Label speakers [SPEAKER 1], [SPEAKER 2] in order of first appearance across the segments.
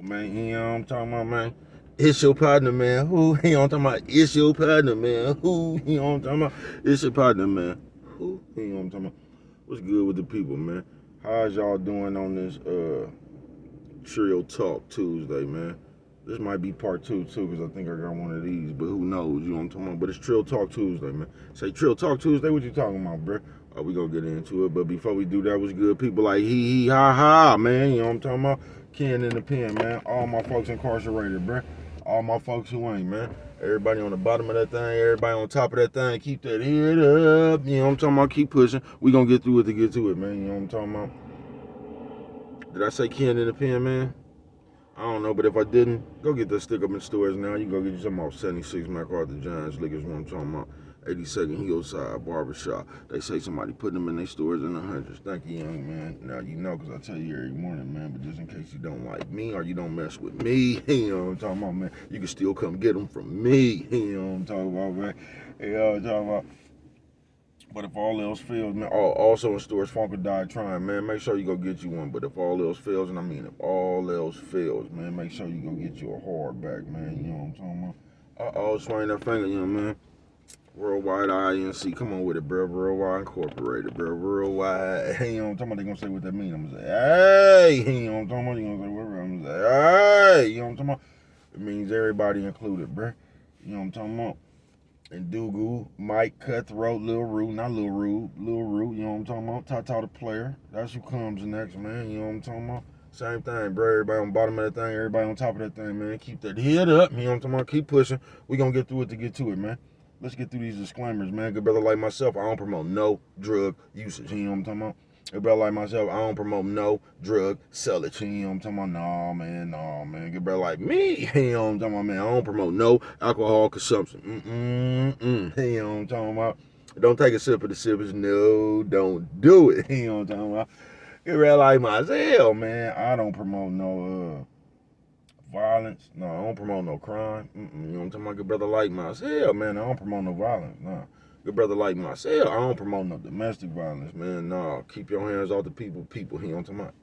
[SPEAKER 1] Man, you know what I'm talking about, man? It's your partner, man. Who? You know what I'm talking about? It's your partner, man. Who? You know what I'm talking about? It's your partner, man. Who? You know what I'm talking about? What's good with the people, man? How's y'all doing on this Trill Talk Tuesday, man? This might be part two, too, because I think I got one of these, but who knows? You know what I'm talking about? But it's Trill Talk Tuesday, man. Say Trill Talk Tuesday, what you talking about, bro? We gonna get into it, but before we do that, what's good? People like hee hee ha ha, man. You know what I'm talking about? Ken in the pen, man. All my folks incarcerated, bro. All my folks who ain't, man. Everybody on the bottom of that thing, everybody on top of that thing. Keep that head up. You know what I'm talking about? Keep pushing. We gonna get through it to get to it, man. You know what I'm talking about? Did I say Ken in the pen, man? I don't know, but if I didn't, go get that stick up in stores now. You can go get you some off 76 MacArthur Giants Liquors, what I'm talking about. 82nd Hillside Barbershop. They say somebody putting them in their stores in the hundreds. Thank you, young man. Now you know, because I tell you every morning, man, but just in case you don't like me or you don't mess with me, you know what I'm talking about, man, you can still come get them from me. You know what I'm talking about, man. You know what I'm talking about. But if all else fails, man, also in stores, Funker died trying, man, make sure you go get you one. But if all else fails, and I mean if all else fails, man, make sure you go get you a hardback, man. You know what I'm talking about? Swing that finger, you know, man. Worldwide INC, come on with it, bro. Worldwide Incorporated, bro. Worldwide, you know what I'm talking about? They gonna say what that mean. I'm gonna say, hey, you know what I'm talking about? You gonna say, whatever. I'm gonna say, hey, you know what I'm talking about? It means everybody included, bro. You know what I'm talking about? And Dougal, Mike, Cutthroat, Lil Rue, not Lil Rue, Lil Rue, you know what I'm talking about? Tata the player, that's who comes next, man, you know what I'm talking about? Same thing, bro, everybody on the bottom of that thing, everybody on top of that thing, man. Keep that head up, you know what I'm talking about? Keep pushing. We gonna get through it to get to it, man. Let's get through these disclaimers, man. Good brother like myself, I don't promote no drug usage, you know what I'm talking about? Good brother like myself, I don't promote no drug sellage. You know what I'm talking about? Nah, man. Good brother like me, you know what I'm talking about, man. I don't promote no alcohol consumption. You know what I'm talking about? Don't take a sip of the sippers. No, don't do it. You know what I'm talking about? Good brother like myself, man. I don't promote no violence. No, I don't promote no crime. You know what I'm talking about? Good brother like myself, man. I don't promote no violence. Nah. Good brother like myself, I don't promote no domestic violence, man. No, keep your hands off the people. He don't talk about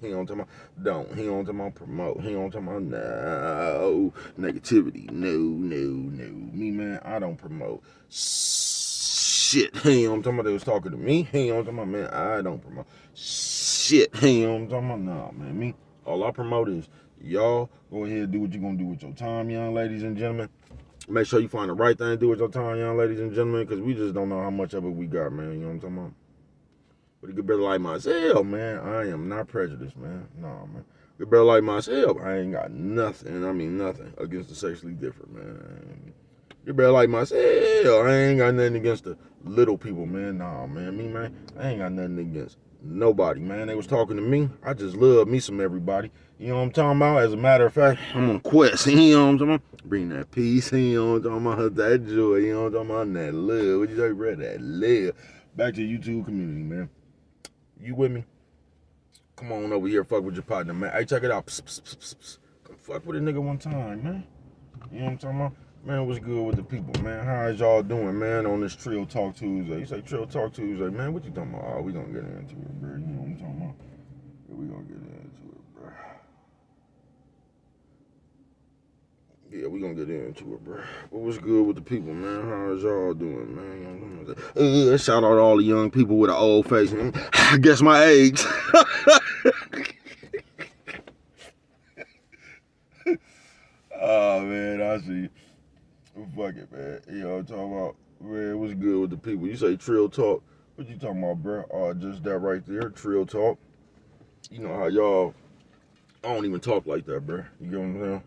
[SPEAKER 1] he don't talk about don't. He don't talk about promote. He don't talk about no negativity. No. Me, man, I don't promote shit. He don't talking about they was talking to me. He don't talking about, man, I don't promote shit. He don't talking about, nah, man. Me, all I promote is y'all go ahead and do what you're gonna do with your time, young ladies and gentlemen. Make sure you find the right thing to do with your time, young ladies and gentlemen, because we just don't know how much of it we got, man. You know what I'm talking about? But a good brother like myself, man, I am not prejudiced, man. No, man. Good brother like myself, I ain't got nothing, I mean nothing, against the sexually different, man. Good brother like myself, I ain't got nothing against the little people, man. Nah, man. Me, man, I ain't got nothing against nobody, man. They was talking to me. I just love me some everybody. You know what I'm talking about? As a matter of fact, I'm on a quest. You know what I'm talking about? Bring that peace. You know what I'm talking about? That joy. You know what I'm talking about? That love. What you say, bro? That love. Back to the YouTube community, man. You with me? Come on over here. Fuck with your partner, man. Hey, check it out. Psst, psst, psst, psst. Come fuck with a nigga one time, man. You know what I'm talking about? Man, what's good with the people, man? How is y'all doing, man, on this Trill Talk Tuesday? You say Trill Talk Tuesday, man. What you talking about? Oh, we gonna get into it, bro. You know what I'm talking about? Yeah, we gonna get into it, bro. Yeah, we gonna get into it, bro. But what's good with the people, man? How is y'all doing, man? You know what I'm saying? Shout out to all the young people with an old face. I guess my age. Oh, man, I see. Fuck it, man. You know what I'm talking about? Man, what's good with the people? You say Trill Talk. What you talking about, bro? Just that right there, Trill Talk. You know how y'all, I don't even talk like that, bro. You get what I'm saying?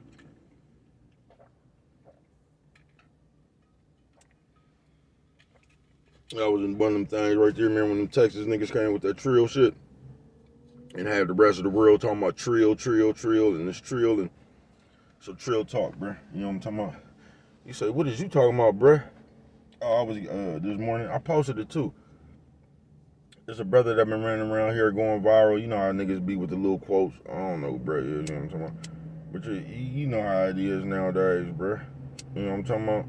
[SPEAKER 1] I was in one of them things right there, man, when them Texas niggas came with that Trill shit and had the rest of the world talking about Trill, and this Trill, and so Trill Talk, bro. You know what I'm talking about? You say, what is you talking about, bro? Oh, I was, this morning, I posted it too. There's a brother that been running around here going viral. You know how niggas be with the little quotes. I don't know, bro. You know what I'm talking about? But you know how it is nowadays, bro. You know what I'm talking about?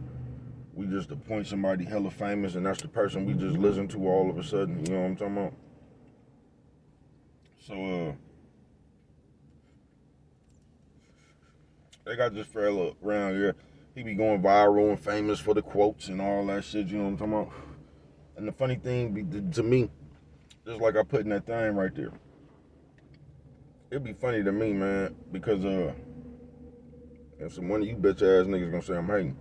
[SPEAKER 1] We just appoint somebody hella famous, and that's the person we just listen to all of a sudden. You know what I'm talking about? So, They got this fella around here. He be going viral and famous for the quotes and all that shit. You know what I'm talking about? And the funny thing to me, just like I put in that thing right there, it'd be funny to me, man, because and some one of you bitch ass niggas gonna say I'm hating.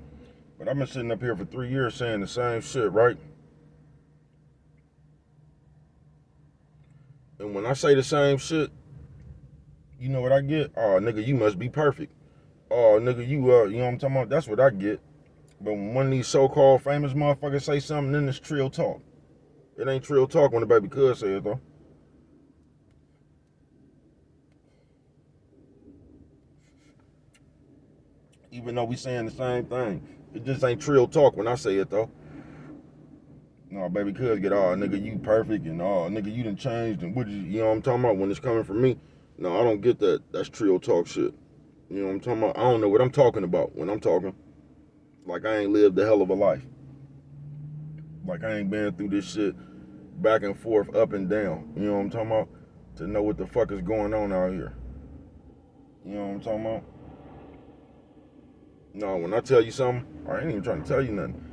[SPEAKER 1] But I've been sitting up here for 3 years saying the same shit, right? And when I say the same shit, you know what I get? Oh, nigga, you must be perfect. Oh, nigga, you know what I'm talking about? That's what I get. But when one of these so-called famous motherfuckers say something, then it's Trill talk. It ain't Trill talk when the baby cuz say it, though. Even though we saying the same thing. It just ain't Trill talk when I say it, though. No, baby cuz get, oh, nigga, you perfect, and oh, nigga, you done changed, and what you know what I'm talking about? When it's coming from me, no, I don't get that. That's Trill talk shit. You know what I'm talking about? I don't know what I'm talking about when I'm talking. Like I ain't lived a hell of a life. Like I ain't been through this shit back and forth, up and down. You know what I'm talking about? To know what the fuck is going on out here. You know what I'm talking about? No, when I tell you something, I ain't even trying to tell you nothing.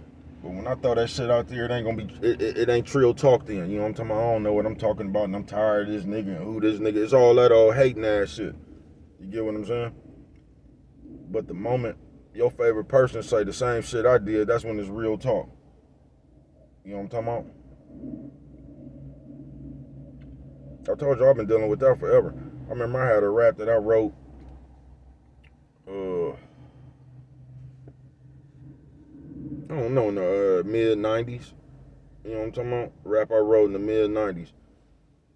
[SPEAKER 1] But when I throw that shit out there, it ain't gonna be, it ain't Trill talk then. You know what I'm talking about? I don't know what I'm talking about, and I'm tired of this nigga and who this nigga. It's all that old hating ass shit. You get what I'm saying? But the moment your favorite person say the same shit I did, that's when it's real talk. You know what I'm talking about? I told you I've been dealing with that forever. I remember I had a rap that I wrote, I don't know, in the mid 90s. You know what I'm talking about? Rap I wrote in the mid 90s.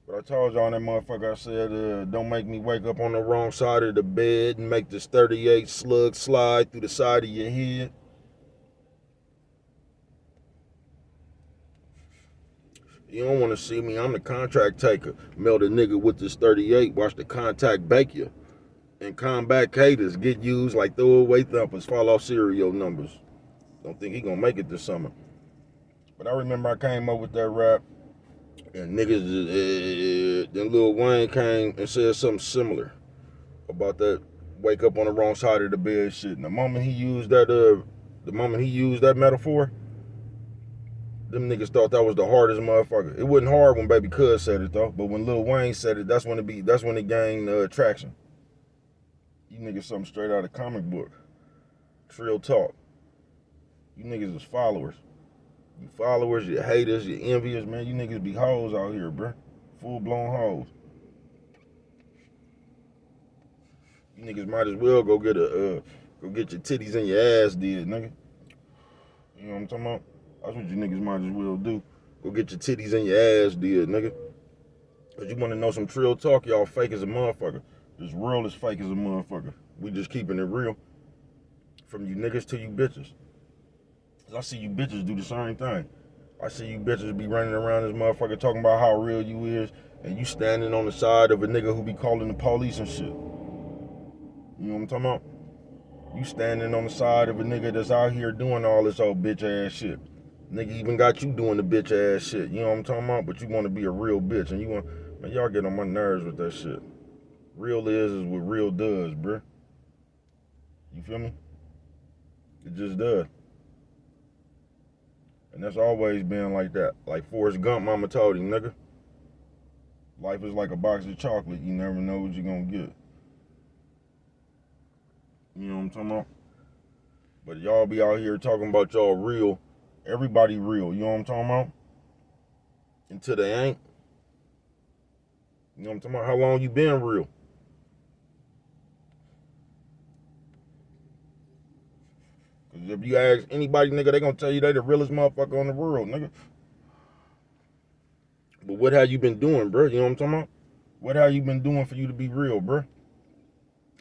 [SPEAKER 1] But I told y'all in that motherfucker, I said, don't make me wake up on the wrong side of the bed and make this 38 slug slide through the side of your head. You don't want to see me, I'm the contract taker. Melt a nigga with this 38, watch the contact bake you. And combat caters get used like throwaway thumpers, fall off serial numbers. Don't think he gonna make it this summer. But I remember I came up with that rap, and niggas, then Lil Wayne came and said something similar about that wake up on the wrong side of the bed shit. And the moment he used that metaphor, them niggas thought that was the hardest motherfucker. It wasn't hard when Baby Cuz said it though, but when Lil Wayne said it, that's when it gained traction. You niggas something straight out of comic book. Trill talk. You niggas is followers. You followers, you haters, you envious, man. You niggas be hoes out here, bruh. Full blown hoes. You niggas might as well go get your titties and your ass did, nigga. You know what I'm talking about? That's what you niggas might as well do. Go get your titties and your ass did, nigga. Cause you wanna know some Trill talk, y'all fake as a motherfucker. This world is fake as a motherfucker. We just keeping it real. From you niggas to you bitches. Cause I see you bitches do the same thing. I see you bitches be running around this motherfucker talking about how real you is, and you standing on the side of a nigga who be calling the police and shit. You know what I'm talking about? You standing on the side of a nigga that's out here doing all this old bitch ass shit. Nigga even got you doing the bitch ass shit. You know what I'm talking about? But you want to be a real bitch, and you want, man, y'all get on my nerves with that shit. Real is what real does, bruh. You feel me? It just does. And that's always been like that. Like Forrest Gump, mama told him, nigga. Life is like a box of chocolate. You never know what you're gonna get. You know what I'm talking about? But y'all be out here talking about y'all real. Everybody real. You know what I'm talking about? Until they ain't. You know what I'm talking about? How long you been real? Because if you ask anybody, nigga, they gonna tell you they the realest motherfucker on the world, nigga. But what have you been doing, bro? You know what I'm talking about? What have you been doing for you to be real, bro?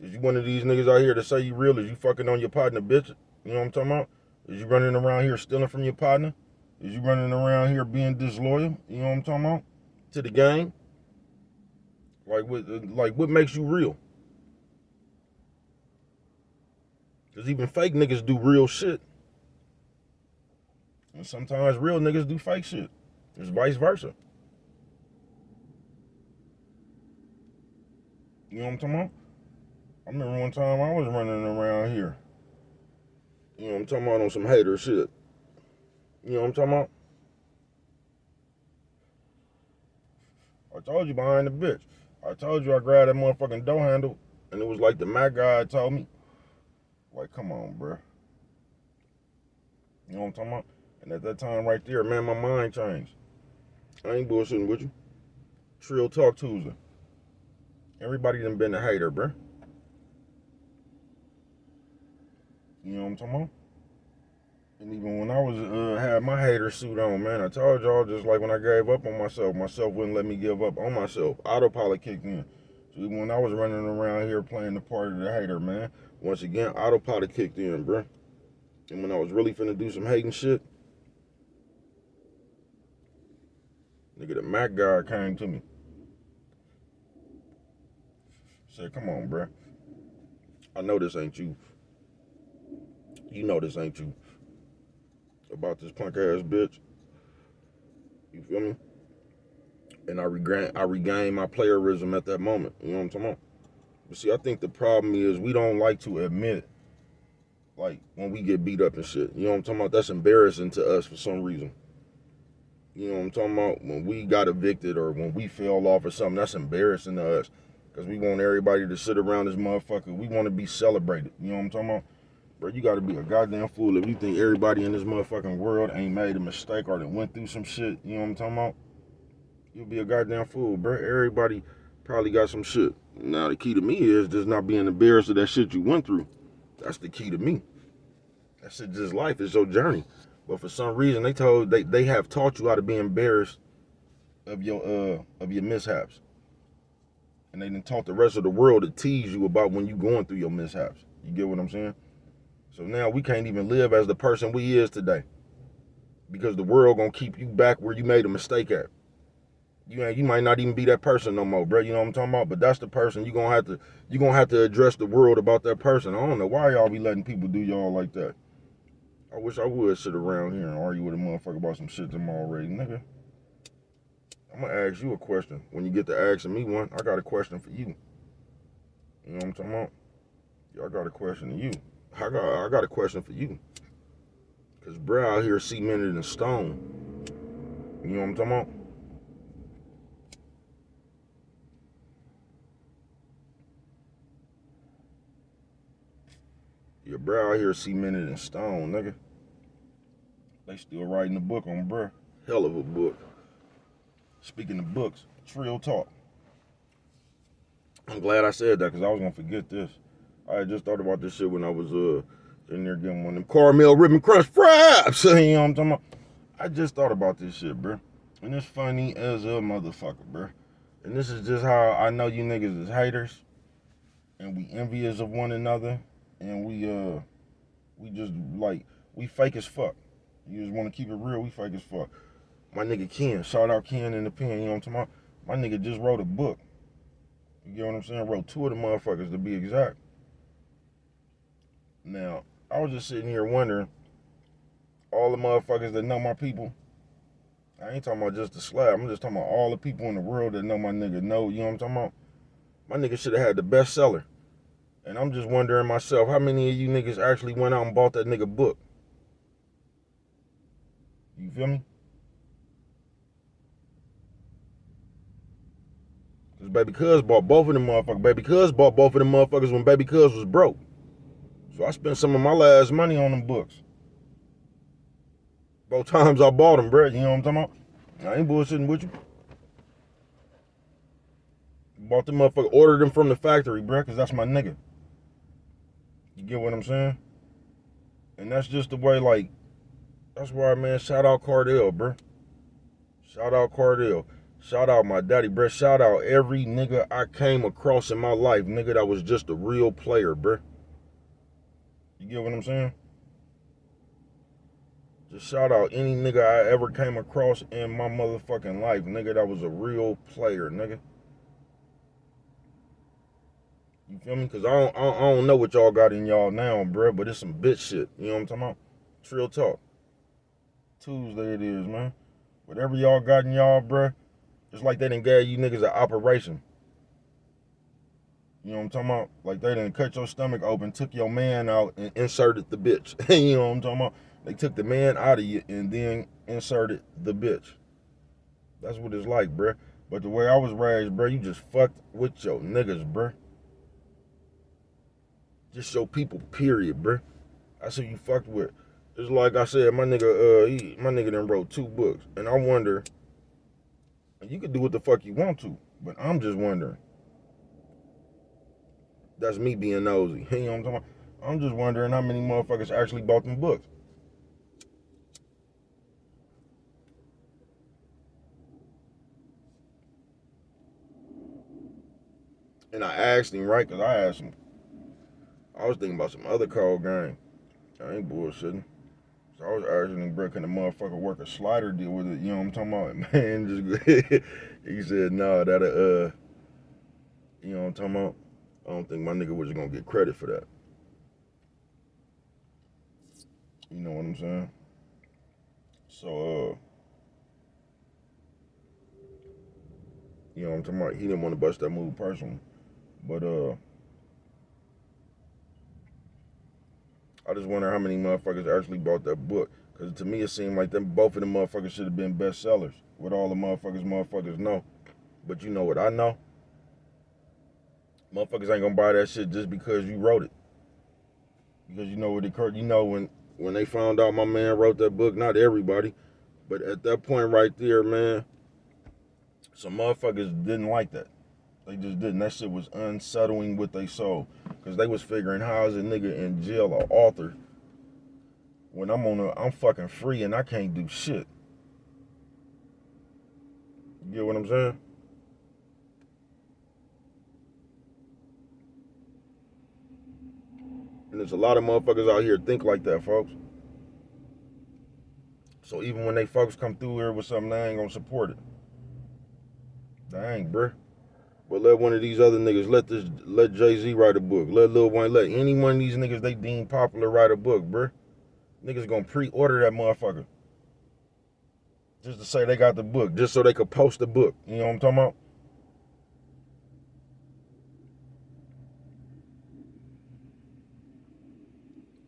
[SPEAKER 1] Is you one of these niggas out here to say you real? Is you fucking on your partner, bitch? You know what I'm talking about? Is you running around here stealing from your partner? Is you running around here being disloyal? You know what I'm talking about? To the game? Like what makes you real? Because even fake niggas do real shit. And sometimes real niggas do fake shit. It's vice versa. You know what I'm talking about? remember one time I was running around here. You know what I'm talking about, on some hater shit. You know what I'm talking about? I told you behind the bitch. I told you I grabbed that motherfucking door handle, and it was like the Mac guy told me. Like, come on, bro. You know what I'm talking about? And at that time right there, man, my mind changed. I ain't bullshitting with you. Trill Talk Tuesday. Everybody done been a hater, bro. You know what I'm talking about? And even when I was had my hater suit on, man, I told y'all, just like when I gave up on myself wouldn't let me give up on myself. Autopilot kicked in. So even when I was running around here playing the part of the hater, man, once again, autopilot kicked in, bro. And when I was really finna do some hating shit, nigga, the Mac guy came to me. Said, come on, bro. I know this ain't you. You know this ain't you. About this punk ass bitch. You feel me? And I regained my playerism at that moment. You know what I'm talking about? But see, I think the problem is we don't like to admit, like, when we get beat up and shit. You know what I'm talking about? That's embarrassing to us for some reason. You know what I'm talking about? When we got evicted or when we fell off or something, that's embarrassing to us. Because we want everybody to sit around this motherfucker. We want to be celebrated. You know what I'm talking about? Bro, you got to be a goddamn fool if you think everybody in this motherfucking world ain't made a mistake or that went through some shit. You know what I'm talking about? You'll be a goddamn fool, bro. Everybody probably got some shit. Now, the key to me is just not being embarrassed of that shit you went through. That's the key to me. That shit just life. It's your journey. But for some reason, they have taught you how to be embarrassed of your mishaps. And they done taught the rest of the world to tease you about when you going through your mishaps. You get what I'm saying? So now we can't even live as the person we is today. Because the world gonna keep you back where you made a mistake at. You might not even be that person no more, bro. You know what I'm talking about? But that's the person you gonna have to address the world about that person. I don't know why y'all be letting people do y'all like that. I wish I would sit around here and argue with a motherfucker about some shit them already, nigga. I'm gonna ask you a question. When you get to asking me one, I got a question for you. You know what I'm talking about? Yeah, I got a question to you. I got a question for you. Cause bro out here cemented in stone. You know what I'm talking about? Your bro out here cemented in stone, nigga. They still writing a book on bruh. Hell of a book. Speaking of books, Trill Talk. I'm glad I said that because I was gonna forget this. I had just thought about this shit when I was in there getting one of them caramel ribbon crunch fraps. You know what I'm talking about? I just thought about this shit, bruh. And it's funny as a motherfucker, bruh. And this is just how I know you niggas is haters. And we envious of one another. And we just like, we fake as fuck. You just want to keep it real, we fake as fuck. My nigga Ken, shout out Ken in the pen, you know what I'm talking about? My nigga just wrote a book. You get what I'm saying? Wrote 2 of the motherfuckers to be exact. Now, I was just sitting here wondering, all the motherfuckers that know my people, I ain't talking about just the slab, I'm just talking about all the people in the world that know my nigga know, you know what I'm talking about? My nigga should have had the bestseller. And I'm just wondering myself, how many of you niggas actually went out and bought that nigga book? You feel me? Cause Baby Cuz bought both of them motherfuckers. Baby Cuz bought both of them motherfuckers when Baby Cuz was broke. So I spent some of my last money on them books. Both times I bought them, bro. You know what I'm talking about? I ain't bullshitting with you. Bought them motherfucker, ordered them from the factory, bro, cause that's my nigga. You get what I'm saying? And that's just the way, like, that's why, man, shout out Cardell, bro. Shout out Cardell. Shout out my daddy, bro. Shout out every nigga I came across in my life, nigga, that was just a real player, bro. You get what I'm saying? Just shout out any nigga I ever came across in my motherfucking life, nigga, that was a real player, nigga. You feel me? Cause I don't know what y'all got in y'all now, bro, but it's some bitch shit. You know what I'm talking about? Trill Talk. Tuesday it is, man. Whatever y'all got in y'all, bro, it's like they done gave you niggas an operation. You know what I'm talking about? Like they done cut your stomach open, took your man out, and inserted the bitch. You know what I'm talking about? They took the man out of you and then inserted the bitch. That's what it's like, bruh. But the way I was raised, bruh, you just fucked with your niggas, bruh. Just your people, period, bruh. That's who you fucked with. It's like I said, my nigga done wrote 2 books. And I wonder, you could do what the fuck you want to, but I'm just wondering. That's me being nosy. You know what I'm talking about? I'm just wondering how many motherfuckers actually bought them books. And I asked him, right? Because I asked him, I was thinking about some other cold game. I ain't bullshitting. So I was asking him, bro, can the motherfucker work a slider deal with it? You know what I'm talking about? Man, just he said, nah, that'll, you know what I'm talking about? I don't think my nigga was gonna get credit for that. You know what I'm saying? So, you know what I'm talking about? He didn't want to bust that move personally. But, I just wonder how many motherfuckers actually bought that book. Because to me, it seemed like them both of them motherfuckers should have been bestsellers. With all the motherfuckers know. But you know what I know? Motherfuckers ain't gonna buy that shit just because you wrote it. Because you know what it occurred. You know when they found out my man wrote that book, not everybody, but at that point right there, man, some motherfuckers didn't like that. They just didn't. That shit was unsettling with their soul. Because they was figuring, how is a nigga in jail or author when I'm fucking free and I can't do shit. You get what I'm saying? And there's a lot of motherfuckers out here think like that, folks. So even when they folks come through here with something, they ain't gonna support it. Dang, bruh. But let one of these other niggas, let Jay-Z write a book. Let Lil Wayne, let any one of these niggas they deem popular write a book, bruh. Niggas gonna pre-order that motherfucker. Just to say they got the book, just so they could post the book. You know what I'm talking about?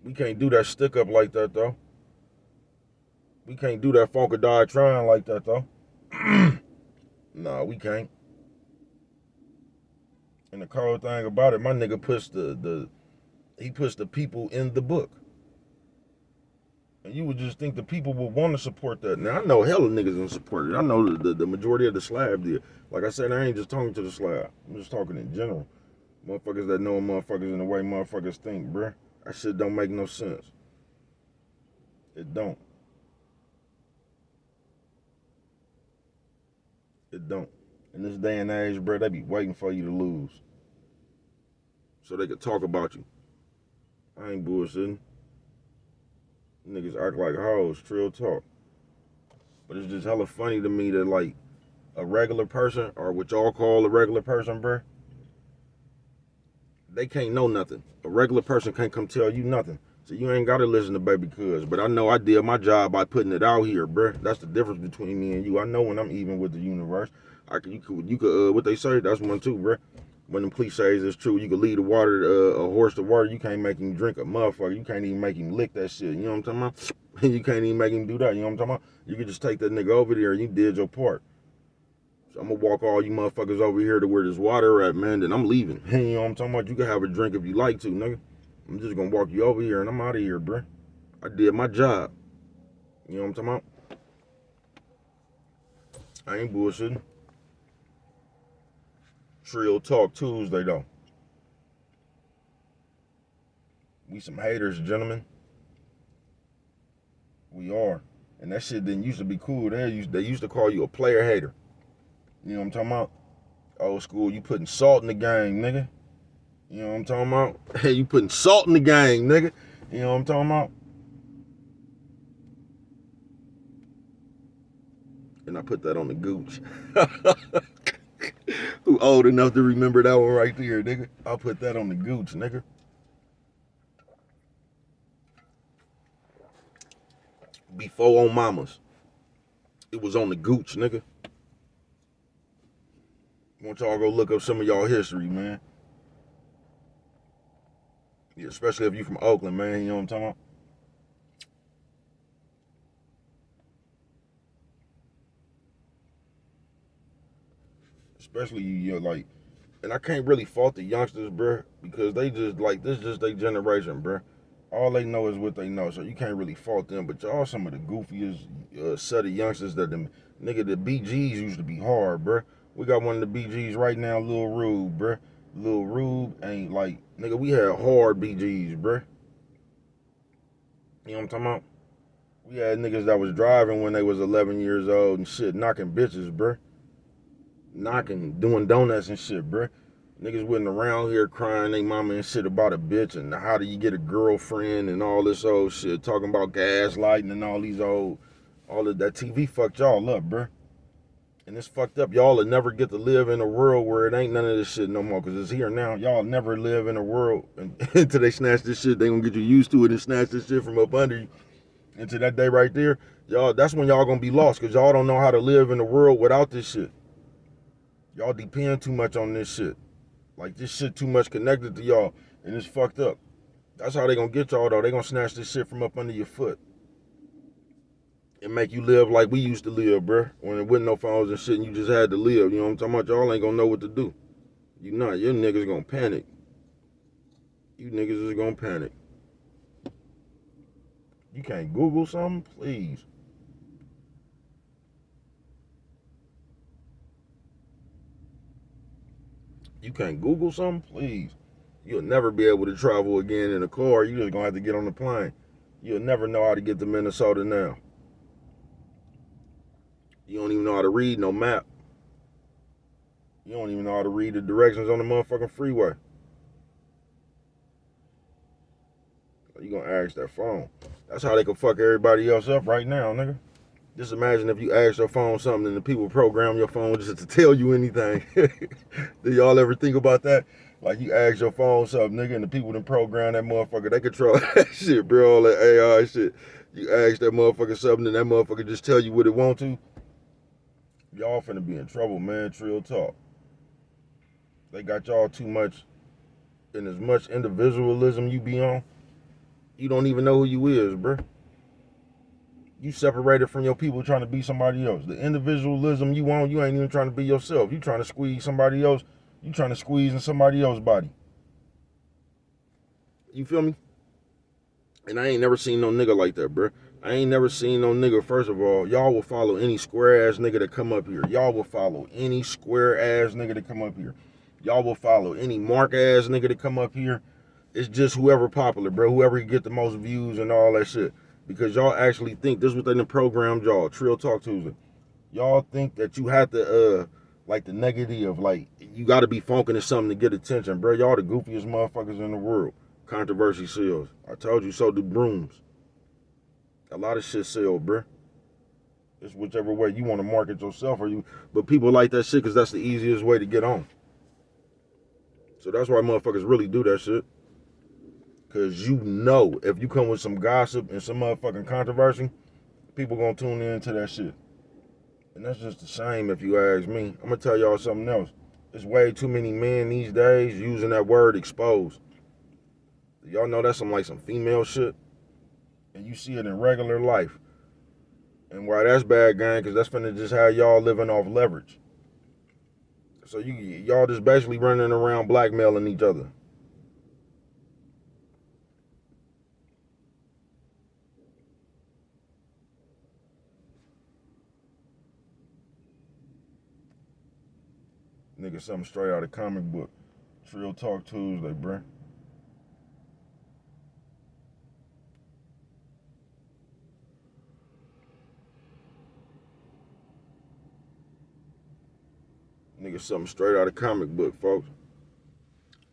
[SPEAKER 1] We can't do that stick up like that though. We can't do that funk or die trying like that though. Nah, we can't. And the cold thing about it, my nigga puts he puts the people in the book. And you would just think the people would want to support that. Now, I know hella niggas gonna support it. I know the majority of the slab did. Like I said, I ain't just talking to the slab. I'm just talking in general. Motherfuckers that know motherfuckers in the way motherfuckers think, bruh. That shit don't make no sense. It don't. It don't. In this day and age, bruh, they be waiting for you to lose. So they could talk about you. I ain't bullshitting. Niggas act like hoes, Trill talk. But it's just hella funny to me that, like, a regular person, or what y'all call a regular person, bruh, they can't know nothing. A regular person can't come tell you nothing. So you ain't gotta listen to Baby Cuz. But I know I did my job by putting it out here, bruh. That's the difference between me and you. I know when I'm even with the universe. You could what they say, that's one too, bruh. When them cliches is true, you could lead a horse to water. You can't make him drink a motherfucker. You can't even make him lick that shit. You know what I'm talking about? You can't even make him do that. You know what I'm talking about? You could just take that nigga over there and you did your part. So I'm gonna walk all you motherfuckers over here to where there's water at, man. Then I'm leaving. Hey, you know what I'm talking about? You can have a drink if you like to, nigga. I'm just gonna walk you over here and I'm out of here, bruh. I did my job. You know what I'm talking about? I ain't bullshitting. Trill Talk Tuesday though. We some haters, gentlemen. We are. And that shit didn't used to be cool. They used to call you a player hater. You know what I'm talking about? Old school, you putting salt in the gang, nigga. You know what I'm talking about? Hey, you putting salt in the gang, nigga. You know what I'm talking about? And I put that on the gooch. Who old enough to remember that one right there, nigga? I'll put that on the gooch, nigga. Before on mamas. It was on the gooch, nigga. I want y'all to go look up some of y'all history, man. Yeah, especially if you from Oakland, man. You know what I'm talking about? Especially you like, and I can't really fault the youngsters, bruh, because they just like this just their generation, bruh. All they know is what they know, so you can't really fault them. But y'all some of the goofiest set of youngsters that them nigga the BGs used to be hard, bruh. We got one of the BGs right now, Lil Rube, bruh. Lil Rube ain't like nigga. We had hard BGs, bruh. You know what I'm talking about? We had niggas that was driving when they was 11 years old and shit, knocking bitches, bruh. Knocking, doing donuts and shit, bruh. Niggas wasn't around here crying they mama and shit about a bitch and how do you get a girlfriend and all this old shit. Talking about gaslighting and all these all of that TV fucked y'all up, bruh. And it's fucked up. Y'all will never get to live in a world where it ain't none of this shit no more because it's here now. Y'all never live in a world until they snatch this shit. They gonna get you used to it and snatch this shit from up under you. Until that day right there, y'all, that's when y'all gonna be lost because y'all don't know how to live in the world without this shit. Y'all depend too much on this shit. Like this shit too much connected to y'all and it's fucked up. That's how they gonna get y'all though. They gonna snatch this shit from up under your foot and make you live like we used to live, bruh. When there wasn't no phones and shit and you just had to live. You know what I'm talking about? Y'all ain't gonna know what to do. You not. Your niggas gonna panic. You niggas is gonna panic. You can't Google something? Please. You can't Google something? Please. You'll never be able to travel again in a car. You just gonna have to get on the plane. You'll never know how to get to Minnesota now. You don't even know how to read no map. You don't even know how to read the directions on the motherfucking freeway. You gonna ask that phone. That's how they can fuck everybody else up right now, nigga. Just imagine if you ask your phone something and the people program your phone just to tell you anything. Did y'all ever think about that? Like you ask your phone something, nigga, and the people that program that motherfucker, they control that shit, bro. All that AI shit. You ask that motherfucker something and that motherfucker just tell you what it want to. Y'all finna be in trouble, man. Trill talk. They got y'all too much in as much individualism you be on. You don't even know who you is, bro. You separated from your people trying to be somebody else. The individualism you want, you ain't even trying to be yourself. You trying to squeeze somebody else. You trying to squeeze in somebody else's body. You feel me? And I ain't never seen no nigga like that, bro. I ain't never seen no nigga, first of all, y'all will follow any square ass nigga that come up here. Y'all will follow any square ass nigga that come up here. Y'all will follow any mark ass nigga that come up here. It's just whoever popular, bro. Whoever get the most views and all that shit. Because y'all actually think this was what they programmed y'all. Trill Talk Tuesday. Y'all think that you have to like the negative, like you got to be funking or something to get attention, bro. Y'all the goofiest motherfuckers in the world. Controversy sells. I told you so. Do brooms. A lot of shit sell, bro. It's whichever way you want to market yourself, or you. But people like that shit because that's the easiest way to get on. So that's why motherfuckers really do that shit. Cause you know if you come with some gossip and some motherfucking controversy, people gonna tune in to that shit. And that's just a shame if you ask me. I'm gonna tell y'all something else. There's way too many men these days using that word exposed. Y'all know that's some female shit. And you see it in regular life. And why that's bad, gang, cause that's finna just have y'all living off leverage. So y'all just basically running around blackmailing each other. Nigga, something straight out of comic book. Trill Talk Tuesday, bruh. Nigga, something straight out of comic book, folks.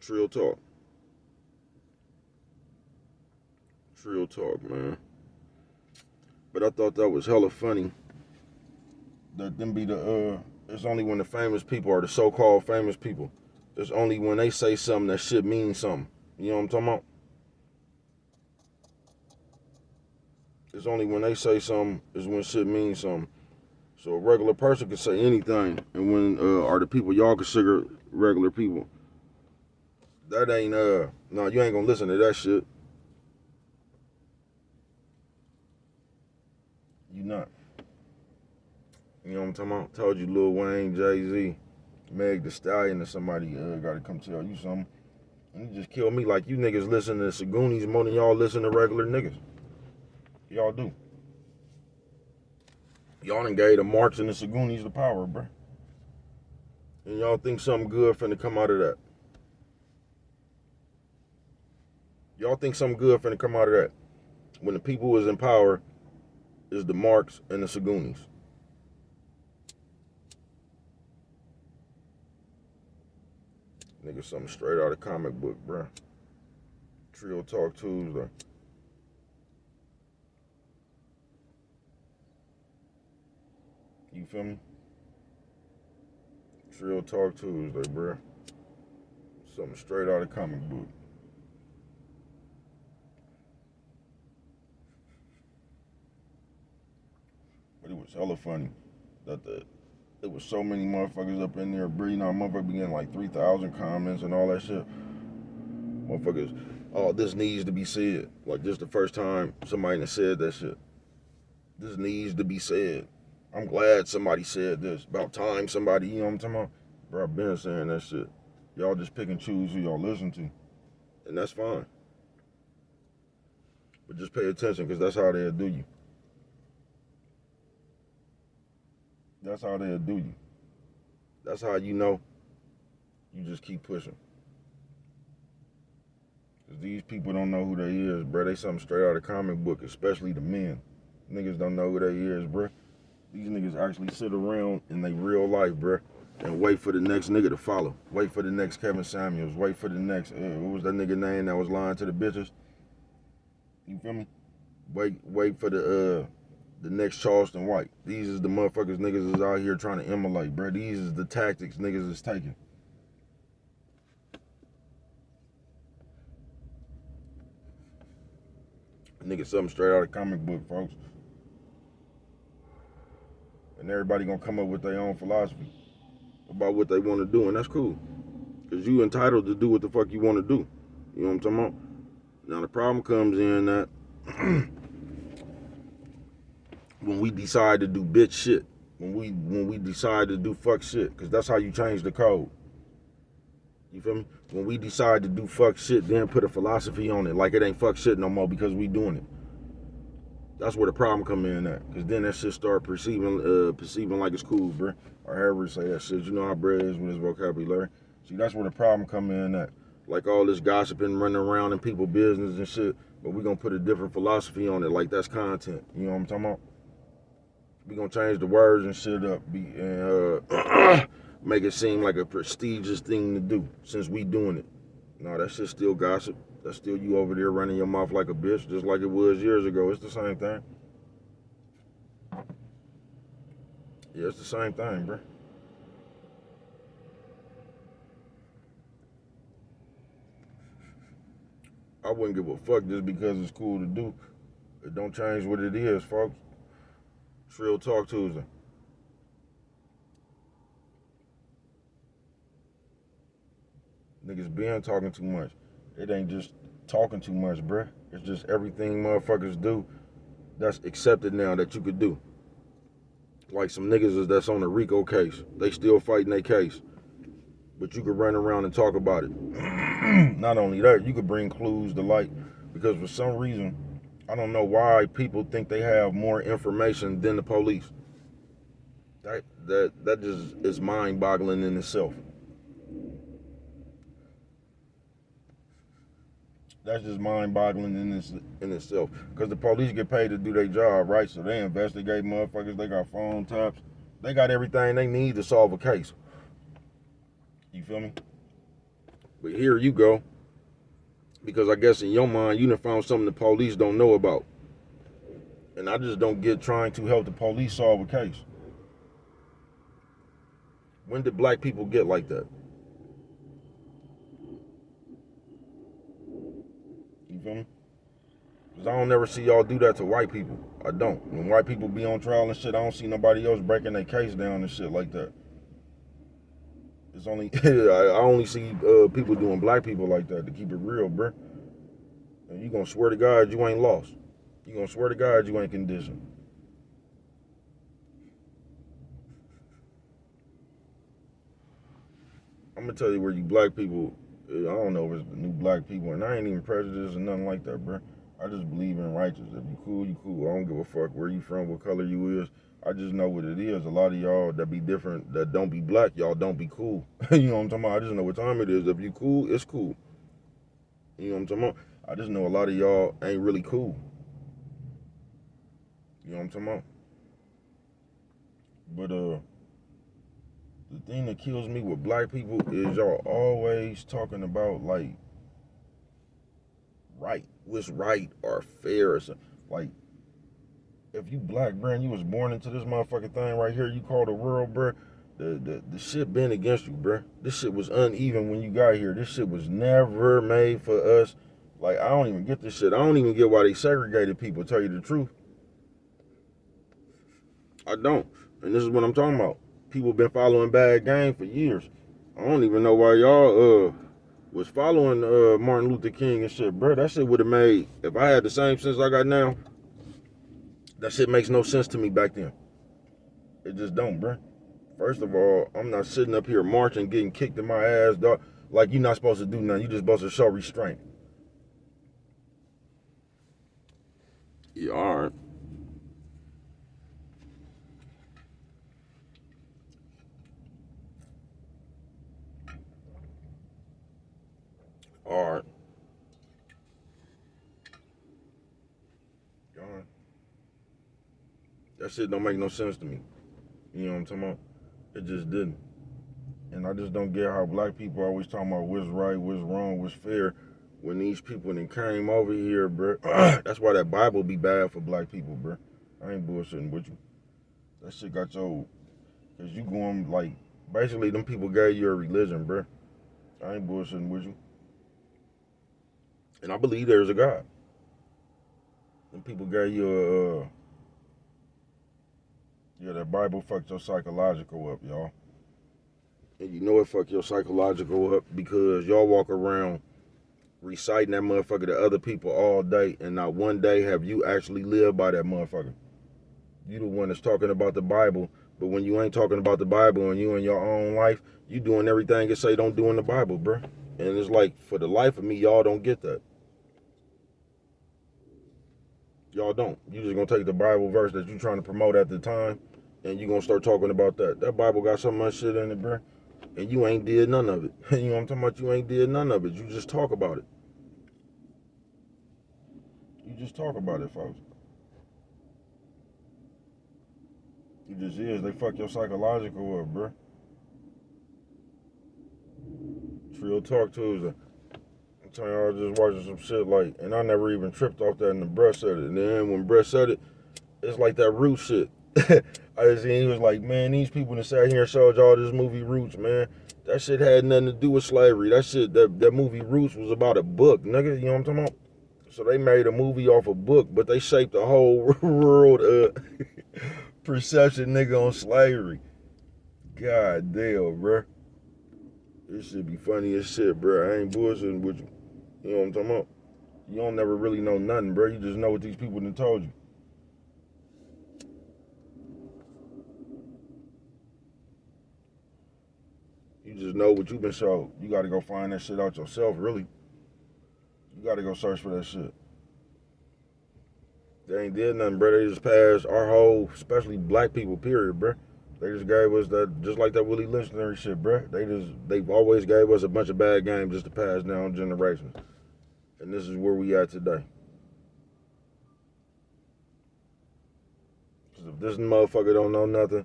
[SPEAKER 1] Trill Talk. Trill Talk, man. But I thought that was hella funny. That them be it's only when the famous people are the so-called famous people. It's only when they say something that shit means something. You know what I'm talking about? It's only when they say something is when shit means something. So a regular person can say anything, and when are the people y'all consider regular people? That ain't No, you ain't gonna listen to that shit. You not. You know what I'm talking about? Told you Lil Wayne, Jay-Z, Meg Thee Stallion, or somebody gotta come tell you something. And you just kill me like you niggas listen to Sagoonies more than y'all listen to regular niggas. Y'all do. Y'all done gave the Marks and the Sagoonies the power, bruh. And y'all think something good finna come out of that. Y'all think something good finna come out of that. When the people who is in power is the Marks and the Sagoonies. Nigga, something straight out of comic book, bruh. Trill Talk Tuesday. You feel me? Trill Talk Tuesday, bruh. Something straight out of comic book. But it was hella funny that there was so many motherfuckers up in there, bro. You know, motherfuckers be getting like 3,000 comments and all that shit. Motherfuckers, oh, this needs to be said. Like, this the first time somebody said that shit. This needs to be said. I'm glad somebody said this. About time somebody, you know what I'm talking about? Bro, I've been saying that shit. Y'all just pick and choose who y'all listen to. And that's fine. But just pay attention, because that's how they'll do you. That's how they'll do you. That's how you know you just keep pushing. Because these people don't know who they is, bro. They something straight out of comic book, especially the men. Niggas don't know who they is, bro. These niggas actually sit around in their real life, bro, and wait for the next nigga to follow. Wait for the next Kevin Samuels. Wait for the next, what was that nigga name that was lying to the bitches? You feel me? Wait for the next Charleston White. These is the motherfuckers niggas is out here trying to emulate, bro. These is the tactics niggas is taking. Nigga, something straight out of comic book, folks. And everybody gonna come up with their own philosophy about what they want to do, and that's cool. Because you entitled to do what the fuck you want to do. You know what I'm talking about? Now, the problem comes in that when we decide to do bitch shit, when we decide to do fuck shit, because that's how you change the code. You feel me? When we decide to do fuck shit, then put a philosophy on it, like it ain't fuck shit no more because we doing it. That's where the problem come in at, because then that shit start perceiving like it's cool, bruh. Or however you say that shit. You know how Brad is with his vocabulary. See, that's where the problem come in at. Like all this gossiping, running around in people's business and shit, but we gonna put a different philosophy on it, like that's content. You know what I'm talking about? We gonna change the words and shit up, and make it seem like a prestigious thing to do, since we doing it. No, that shit's still gossip. That's still you over there running your mouth like a bitch, just like it was years ago. It's the same thing. Yeah, it's the same thing, bro. I wouldn't give a fuck just because it's cool to do. It don't change what it is, folks. Trill Talk Tuesday. Niggas been talking too much. It ain't just talking too much, bruh. It's just everything motherfuckers do that's accepted now that you could do. Like some niggas that's on the RICO case. They still fighting their case. But you could run around and talk about it. Not only that, you could bring clues to light. Because for some reason, I don't know why people think they have more information than the police. That just is mind-boggling in itself. That's just mind-boggling in itself. Because the police get paid to do their job, right? So they investigate motherfuckers. They got phone taps. They got everything they need to solve a case. You feel me? But here you go. Because I guess in your mind, you done found something the police don't know about. And I just don't get trying to help the police solve a case. When did black people get like that? You feel me? Because I don't never see y'all do that to white people. I don't. When white people be on trial and shit, I don't see nobody else breaking their case down and shit like that. It's only I only see people doing black people like that, to keep it real, bruh. And you gonna swear to God you ain't lost. You gonna swear to God you ain't conditioned. I'm gonna tell you where you black people, I don't know if it's the new black people, and I ain't even prejudiced or nothing like that, bruh. I just believe in righteous. If you cool, you cool. I don't give a fuck where you from, what color you is. I just know what it is. A lot of y'all that be different, that don't be black, y'all don't be cool. You know what I'm talking about? I just know what time it is. If you cool, it's cool. You know what I'm talking about? I just know a lot of y'all ain't really cool. You know what I'm talking about? But the thing that kills me with black people is y'all always talking about like right, what's right or fair or something. Like, if you black, bro, and you was born into this motherfucking thing right here, you call the world, bro, the shit been against you, bro. This shit was uneven when you got here. This shit was never made for us. Like, I don't even get this shit. I don't even get why they segregated people, tell you the truth. I don't. And this is what I'm talking about. People been following bad game for years. I don't even know why y'all was following Martin Luther King and shit, bro. That shit would have made, if I had the same sense I got now, that shit makes no sense to me back then. It just don't, bro. First of all, I'm not sitting up here marching, getting kicked in my ass, dog. Like, you're not supposed to do nothing. You're just supposed to show restraint. You aren't. Alright. You aren't. That shit don't make no sense to me. You know what I'm talking about? It just didn't. And I just don't get how black people always talking about what's right, what's wrong, what's fair. When these people then came over here, bro. That's why that Bible be bad for black people, bro. I ain't bullshitting with you. That shit got your, cause you going like, basically them people gave you a religion, bro. I ain't bullshitting with you. And I believe there's a God. Them people gave you a, yeah, that Bible fucked your psychological up, y'all. And you know it fucked your psychological up because y'all walk around reciting that motherfucker to other people all day, and not one day have you actually lived by that motherfucker. You the one that's talking about the Bible, but when you ain't talking about the Bible and you in your own life, you doing everything it say don't do in the Bible, bruh. And it's like, for the life of me, y'all don't get that. Y'all don't. You just gonna take the Bible verse that you trying to promote at the time, and you gonna start talking about that. That Bible got so much shit in it, bruh. And you ain't did none of it. You know what I'm talking about? You ain't did none of it. You just talk about it. You just talk about it, folks. You just is. They fuck your psychological up, bruh. Trill Talk Tuesday. I'm telling you, I was just watching some shit like, and I never even tripped off that, and the bruh said it. And then when bruh said it, it's like that Roots shit. I just seen he was like, man, these people that sat here and showed y'all this movie Roots, man. That shit had nothing to do with slavery. That shit, that movie Roots was about a book, nigga. You know what I'm talking about? So they made a movie off a book, but they shaped the whole world perception, nigga, on slavery. God damn, bruh. This shit be funny as shit, bruh. I ain't bullshitting with you. You know what I'm talking about? You don't never really know nothing, bruh. You just know what these people done told you. You just know what you've been showed. You gotta go find that shit out yourself, really. You gotta go search for that shit. They ain't did nothing, bruh. They just passed our whole, especially black people, period, bruh. They just gave us that, just like that Willie Lynch shit, bruh. They've always gave us a bunch of bad games just to pass down generations. And this is where we at today. Cause if this motherfucker don't know nothing,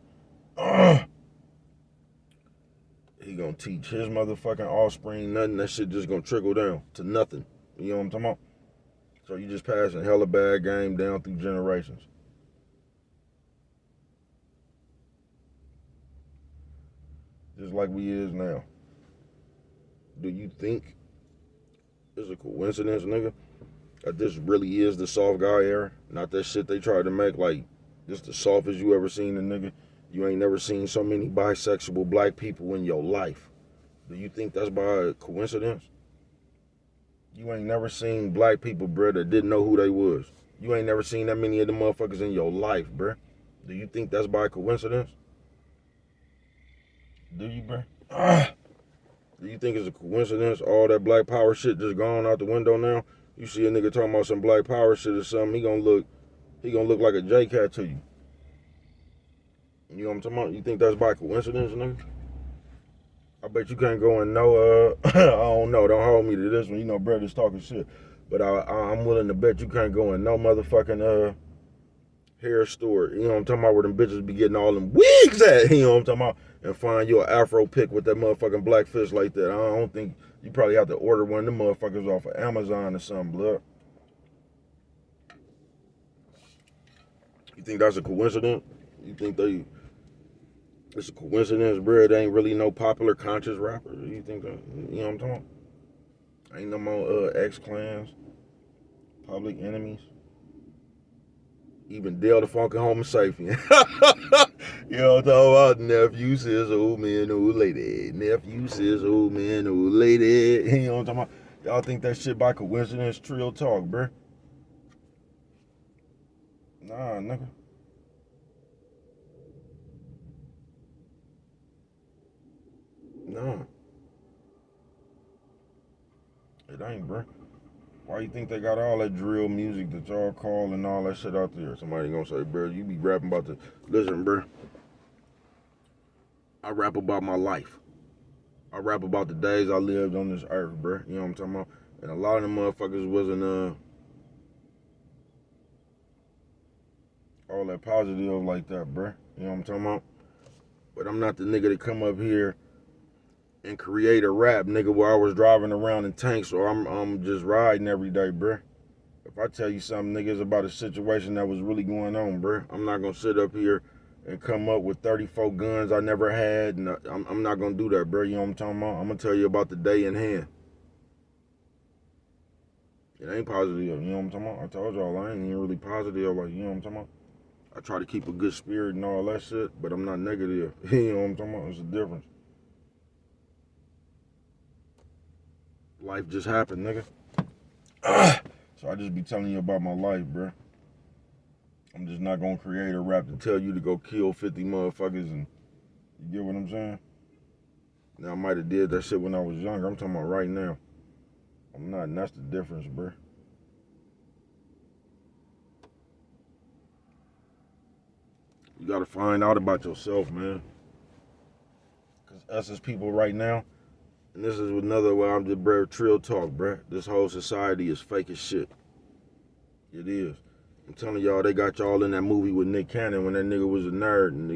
[SPEAKER 1] he gonna teach his motherfucking offspring nothing. That shit just gonna trickle down to nothing. You know what I'm talking about? So you just passing hella bad game down through generations. Just like we is now. Do you think it's a coincidence, nigga, that this really is the soft guy era? Not that shit they tried to make like this the softest you ever seen a nigga. You ain't never seen so many bisexual black people in your life. Do you think that's by coincidence? You ain't never seen black people, bruh, that didn't know who they was. You ain't never seen that many of them motherfuckers in your life, bruh. Do you think that's by coincidence? Do you, bruh? Do you think it's a coincidence all that black power shit just gone out the window now? You see a nigga talking about some black power shit or something, he gonna look like a J cat to you. You know what I'm talking about? You think that's by coincidence, nigga? I bet you can't go and know, I don't know, don't hold me to this one, you know, brothers talking shit. But I'm willing to bet you can't go and no motherfucking, hair store, you know what I'm talking about, where them bitches be getting all them wigs at, you know what I'm talking about, and find you an afro pick with that motherfucking black fish like that. I don't think, you probably have to order one of them motherfuckers off of Amazon or something, blood. You think that's a coincidence? You think it's a coincidence, bro? There ain't really no popular conscious rappers. You think that, you know what I'm talking about? Ain't no more X-Clans, Public Enemies. Even Dale the Funky Homo Sapien. You know what I'm talking about? Nephew says old man, old lady. Nephew says old man, old lady. You know what I'm talking about? Y'all think that shit by coincidence? Trill talk, bruh. Nah, nigga. Nah. It ain't, bruh. Why you think they got all that drill music that y'all call and all that shit out there? Somebody gonna say, bruh, you be rapping about the... Listen, bruh. I rap about my life. I rap about the days I lived on this earth, bruh. You know what I'm talking about? And a lot of them motherfuckers wasn't all that positive like that, bruh. You know what I'm talking about? But I'm not the nigga that come up here and create a rap, nigga, where I was driving around in tanks or I'm just riding every day, bruh. If I tell you something, niggas, about a situation that was really going on, bruh, I'm not gonna sit up here and come up with 34 guns I never had, and I'm not gonna do that, bruh. You know what I'm talking about? I'm gonna tell you about the day in hand. It ain't positive, you know what I'm talking about? I told y'all I ain't even really positive, like, you know what I'm talking about? I try to keep a good spirit and all that shit, but I'm not negative. You know what I'm talking about? It's a difference. Life just happened, nigga. So I just be telling you about my life, bruh. I'm just not gonna create a rap to tell you to go kill 50 motherfuckers, and you get what I'm saying? Now I might have did that shit when I was younger. I'm talking about right now. I'm not, and that's the difference, bruh. You gotta find out about yourself, man. Cause us as people right now, and this is another way I'm just, bruh, Trill talk, bruh. This whole society is fake as shit. It is. I'm telling y'all, they got y'all in that movie with Nick Cannon when that nigga was a nerd and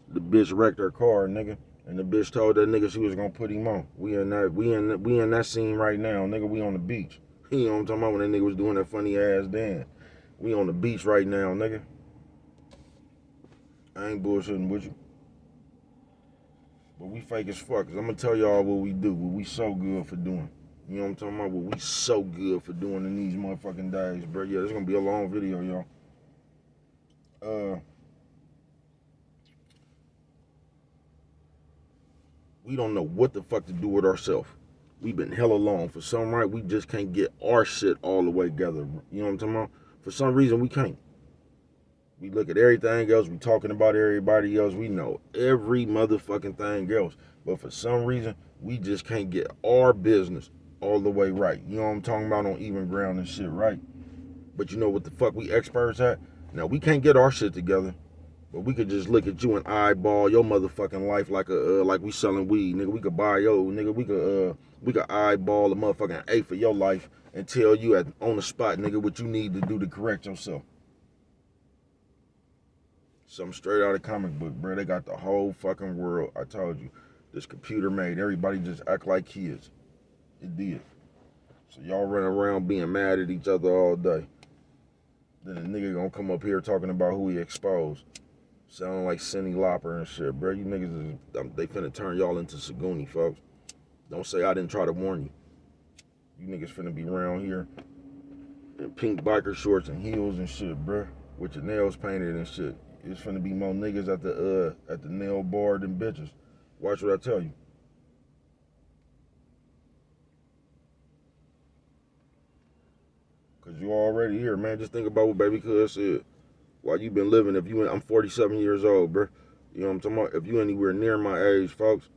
[SPEAKER 1] the bitch wrecked her car, nigga. And the bitch told that nigga she was gonna put him on. We in that scene right now, nigga. We on the beach. You know what I'm talking about, when that nigga was doing that funny ass dance. We on the beach right now, nigga. I ain't bullshitting with you. But we fake as fuck. Cause I'm gonna tell y'all what we do, what we so good for doing. You know what I'm talking about? What we so good for doing in these motherfucking days, bro. Yeah, this gonna be a long video, y'all. We don't know what the fuck to do with ourselves. We've been hella long. For some right, we just can't get our shit all the way together. You know what I'm talking about? For some reason, we can't. We look at everything else. We talking about everybody else. We know every motherfucking thing else. But for some reason, we just can't get our business all the way right. You know what I'm talking about? On even ground and shit, right? But you know what the fuck we experts at? Now, we can't get our shit together. But we could just look at you and eyeball your motherfucking life like we selling weed, nigga. We could buy yo, nigga. We could eyeball a motherfucking A for your life and tell you on the spot, nigga, what you need to do to correct yourself. Something straight out of comic book, bro. They got the whole fucking world. I told you, this computer made everybody just act like kids. It did. So y'all run around being mad at each other all day. Then a nigga gonna come up here talking about who he exposed. Sounding like Cindy Lauper and shit, bro. You niggas is, they finna turn y'all into Saguni, folks. Don't say I didn't try to warn you. You niggas finna be around here in pink biker shorts and heels and shit, bro. With your nails painted and shit. It's finna be more niggas at the nail bar than bitches. Watch what I tell you. Cause you already here, man. Just think about what baby cuz said. While you been living, I'm 47 years old, bro. You know what I'm talking about? If you anywhere near my age, folks,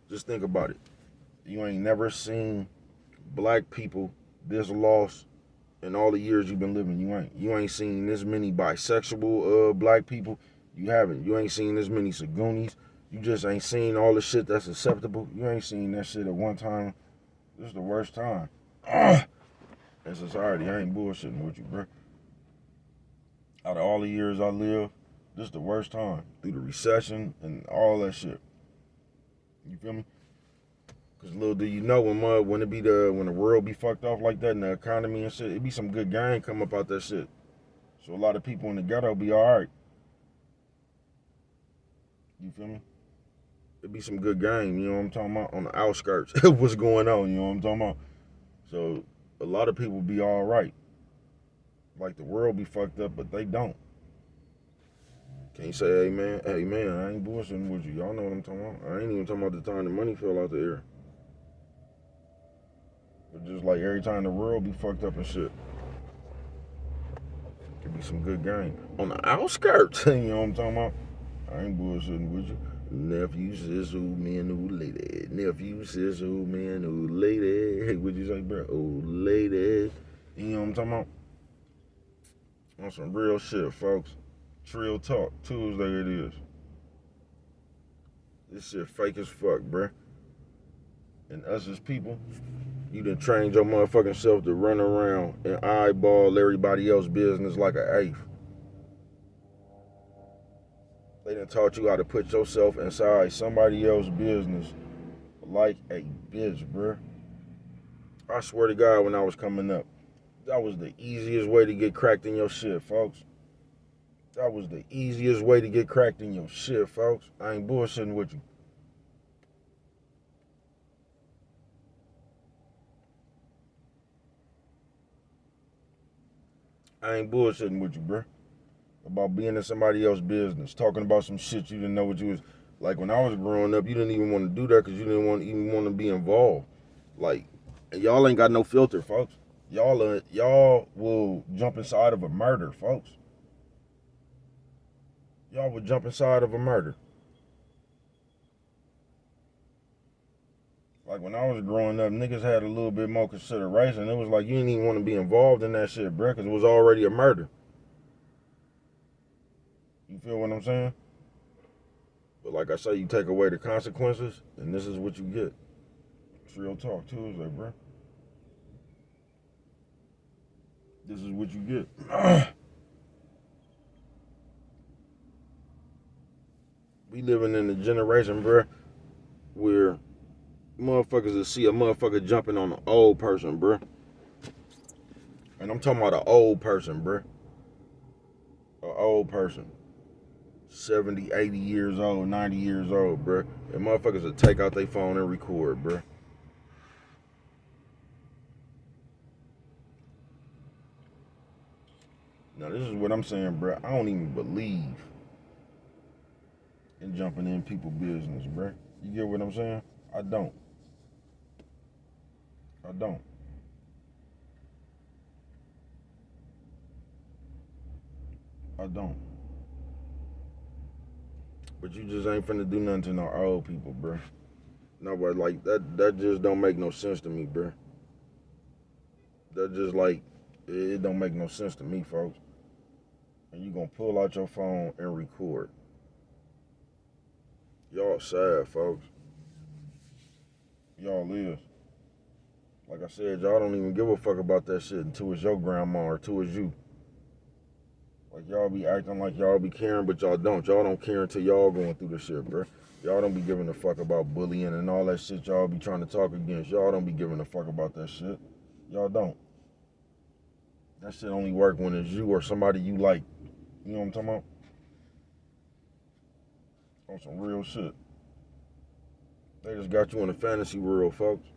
[SPEAKER 1] just think about it. You ain't never seen black people this lost in all the years you've been living. You ain't seen this many bisexual black people. You haven't. You ain't seen this many Sagoonies. You just ain't seen all the shit that's acceptable. You ain't seen that shit at one time. This is the worst time in society. I ain't bullshitting with you, bro. Out of all the years I lived, this is the worst time. Through the recession and all that shit. You feel me? Cause little do you know when the world be fucked off like that and the economy and shit, it be some good game come up out that shit. So a lot of people in the ghetto be alright. You feel me? It be some good game, you know what I'm talking about? On the outskirts. What's going on, you know what I'm talking about? So a lot of people be alright. Like the world be fucked up, but they don't. Can't say amen. Hey man, I ain't bullshitting with you. Y'all know what I'm talking about. I ain't even talking about the time the money fell out the air. But just like every time the world be fucked up and shit. Could be some good game. On the outskirts, you know what I'm talking about? I ain't bullshitting with you. Nephew, sizzle, man, old lady. Nephew, sizzle, man, old lady. Hey, what'd you say, bro? Old lady. You know what I'm talking about? On some real shit, folks. Trill Talk. Tuesday it is. This shit fake as fuck, bruh. And us as people, you done trained your motherfucking self to run around and eyeball everybody else's business like an ape. They done taught you how to put yourself inside somebody else's business like a bitch, bruh. I swear to God, when I was coming up, that was the easiest way to get cracked in your shit, folks. That was the easiest way to get cracked in your shit, folks. I ain't bullshitting with you. I ain't bullshitting with you, bruh. About being in somebody else's business, talking about some shit you didn't know what you was. Like when I was growing up, you didn't even want to do that because you didn't even want to be involved. Like, y'all ain't got no filter, folks. Y'all will jump inside of a murder, folks. Y'all would jump inside of a murder. Like when I was growing up, niggas had a little bit more consideration. It was like you didn't even want to be involved in that shit, bruh, because it was already a murder. You feel what I'm saying? But like I say, you take away the consequences, and this is what you get. Trill Talk Tuesday, bruh. This is what you get. We living in a generation, bruh, where motherfuckers will see a motherfucker jumping on an old person, bruh. And I'm talking about an old person, bruh. An old person. 70, 80 years old, 90 years old, bruh. And motherfuckers will take out their phone and record, bruh. Now, this is what I'm saying, bruh. I don't even believe in jumping in people's business, bruh. You get what I'm saying? I don't. I don't. I don't. But you just ain't finna do nothing to no old people, bruh. Nobody like that just don't make no sense to me, bruh. That just like, it don't make no sense to me, folks. And you gonna pull out your phone and record. Y'all sad, folks. Y'all is. Like I said, y'all don't even give a fuck about that shit until it's your grandma or until it's you. Like y'all be acting like y'all be caring, but y'all don't. Y'all don't care until y'all going through the shit, bruh. Y'all don't be giving a fuck about bullying and all that shit y'all be trying to talk against. Y'all don't be giving a fuck about that shit. Y'all don't. That shit only work when it's you or somebody you like. You know what I'm talking about? On some real shit. They just got you in a fantasy world, folks.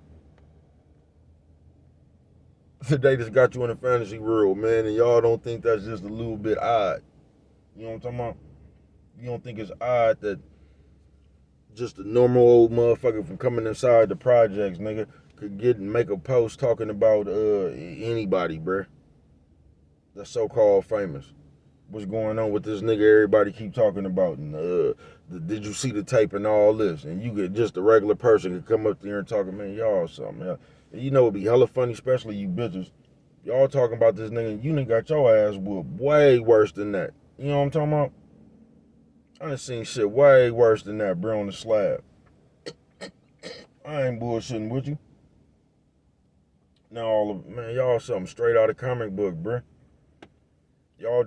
[SPEAKER 1] They just got you in a fantasy world, man, and y'all don't think that's just a little bit odd. You know what I'm talking about? You don't think it's odd that just a normal old motherfucker from coming inside the projects, nigga, could get and make a post talking about anybody, bruh. that's so-called famous. What's going on with this nigga everybody keep talking about? And did you see the tape and all this? And you get just a regular person could come up there and talk, man, y'all something. Yeah. And you know it'd be hella funny, especially you bitches. Y'all talking about this nigga, you done got your ass whooped way worse than that. You know what I'm talking about? I done seen shit way worse than that, bro, on the slab. I ain't bullshitting with you. Now man, y'all something straight out of comic book, bro. Y'all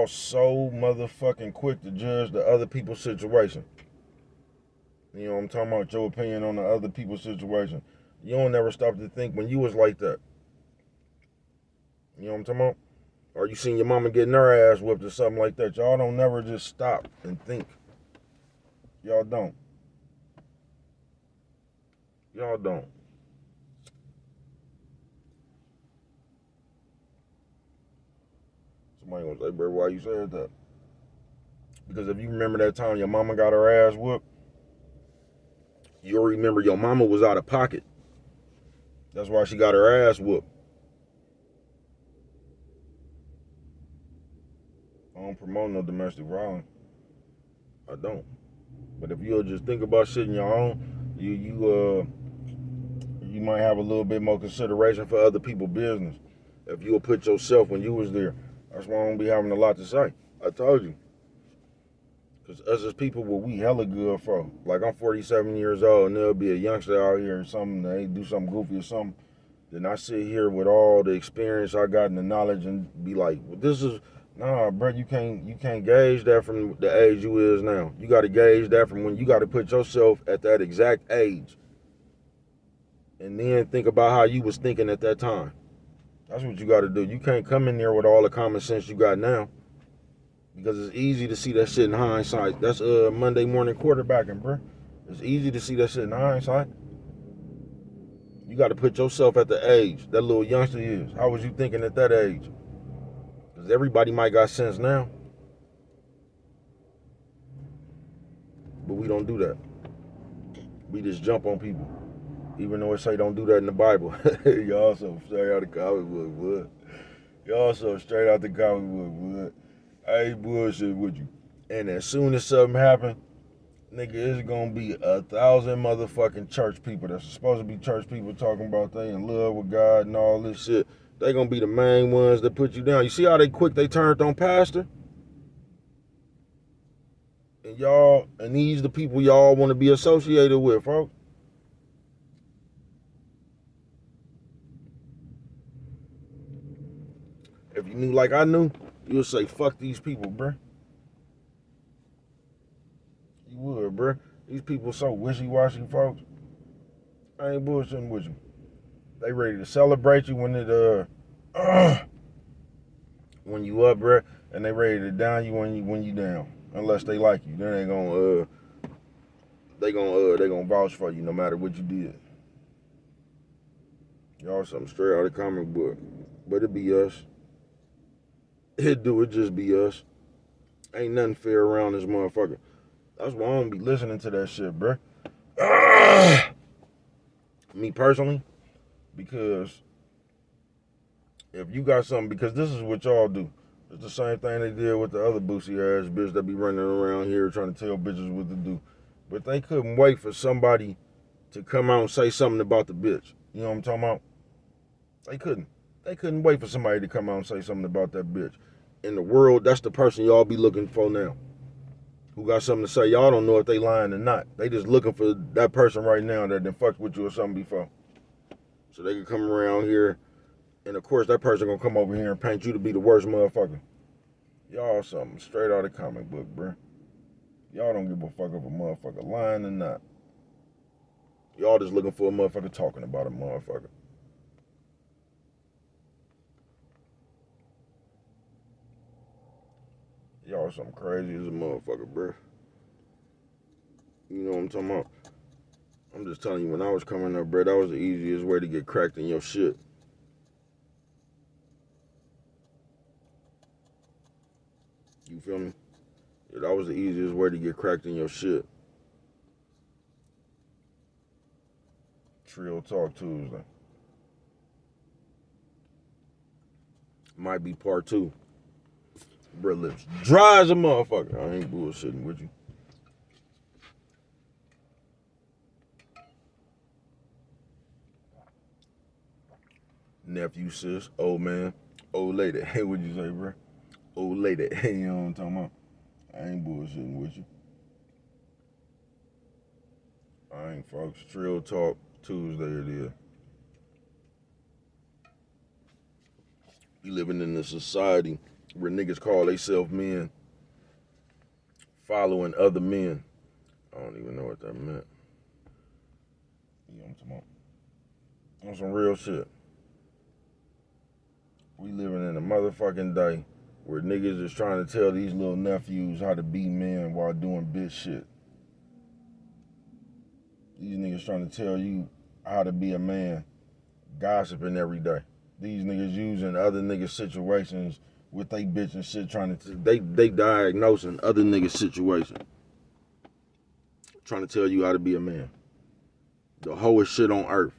[SPEAKER 1] so motherfucking quick to judge the other people's situation. You know what I'm talking about? Your opinion on the other people's situation. You don't never stop to think when you was like that. You know what I'm talking about? Or you seen your mama getting her ass whipped or something like that. Y'all don't never just stop and think. Y'all don't. Y'all don't. Somebody gonna say, bro, why you said that? Because if you remember that time your mama got her ass whooped, you'll remember your mama was out of pocket. That's why she got her ass whooped. I don't promote no domestic violence. I don't. But if you'll just think about shit in your own, you might have a little bit more consideration for other people's business. If you'll put yourself when you was there. That's why I don't be having a lot to say. I told you. Because us as people, what we hella good for. Like, I'm 47 years old, and there'll be a youngster out here or something, they do something goofy or something. Then I sit here with all the experience I got and the knowledge and be like, well, this is, nah, bro, you can't gauge that from the age you is now. You got to gauge that from when you got to put yourself at that exact age. And then think about how you was thinking at that time. That's what you got to do. You can't come in there with all the common sense you got now. Because it's easy to see that shit in hindsight. That's Monday morning quarterbacking, bro. It's easy to see that shit in hindsight. You got to put yourself at the age that little youngster is. How was you thinking at that age? Because everybody might got sense now. But we don't do that. We just jump on people. Even though it say don't do that in the Bible. Y'all so straight out the comic book, bud. Y'all so straight out the comic book, bud. I ain't bullshit with you. And as soon as something happen, nigga, it's gonna be 1,000 motherfucking church people that's supposed to be church people talking about they in love with God and all this shit. They gonna be the main ones that put you down. You see how they quick they turned on pastor? And these the people y'all want to be associated with, folks. If you knew like I knew, you would say, fuck these people, bruh. You would, bruh. These people so wishy-washy, folks. I ain't bullshitting with you. They ready to celebrate you when when you up, bruh, and they ready to down you when you down. Unless they like you, then they gonna vouch for you no matter what you did. Y'all something straight out of the comic book, but it be us. It just be us. Ain't nothing fair around this motherfucker. That's why I don't be listening to that shit, bruh. Me personally, because if you got something, because this is what y'all do. It's the same thing they did with the other boosie ass bitch that be running around here trying to tell bitches what to do. But they couldn't wait for somebody to come out and say something about the bitch. You know what I'm talking about? They couldn't. They couldn't wait for somebody to come out and say something about that bitch. In the world, that's the person y'all be looking for now. Who got something to say. Y'all don't know if they lying or not. They just looking for that person right now that done fucked with you or something before. So they can come around here, and of course that person gonna come over here and paint you to be the worst motherfucker. Y'all something straight out of the comic book, bruh. Y'all don't give a fuck if a motherfucker lying or not. Y'all just looking for a motherfucker talking about a motherfucker. Y'all something crazy as a motherfucker, bruh. You know what I'm talking about? I'm just telling you, when I was coming up, bruh, that was the easiest way to get cracked in your shit. You feel me? Yeah, that was the easiest way to get cracked in your shit. Trill Talk Tuesday. Might be part 2. Bro, lips dry as a motherfucker. I ain't bullshitting with you. Nephew, sis, old man, old lady. Hey, what'd you say, bro? Old lady. Hey, you know what I'm talking about? I ain't bullshitting with you. I ain't, folks. Trill Talk Tuesday it is. We living in a society where niggas call themselves men, following other men. I don't even know what that meant. You know what I'm talking about? On some real shit. We living in a motherfucking day where niggas is trying to tell these little nephews how to be men while doing bitch shit. These niggas trying to tell you how to be a man, gossiping every day. These niggas using other niggas' situations with they bitch and shit, trying to they diagnosing other niggas' situation, trying to tell you how to be a man. The hoest shit on earth.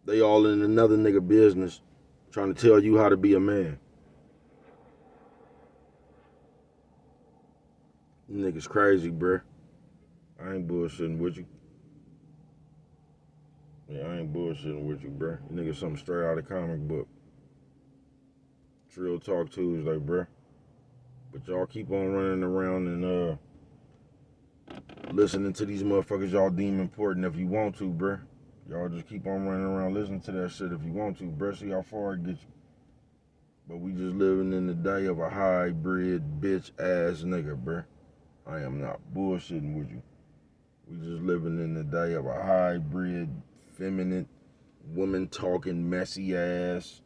[SPEAKER 1] They all in another nigga business, trying to tell you how to be a man. Niggas crazy, bruh. I ain't bullshitting with you. Yeah, I ain't bullshitting with you, bruh. Niggas something straight out of comic book. Trill Talk Tuesday, bruh. But y'all keep on running around and listening to these motherfuckers y'all deem important if you want to, bruh. Y'all just keep on running around listening to that shit if you want to, bruh. See how far it gets you. But we just living in the day of a hybrid bitch ass nigga, bruh. I am not bullshitting with you. We just living in the day of a hybrid, feminine, woman talking messy ass.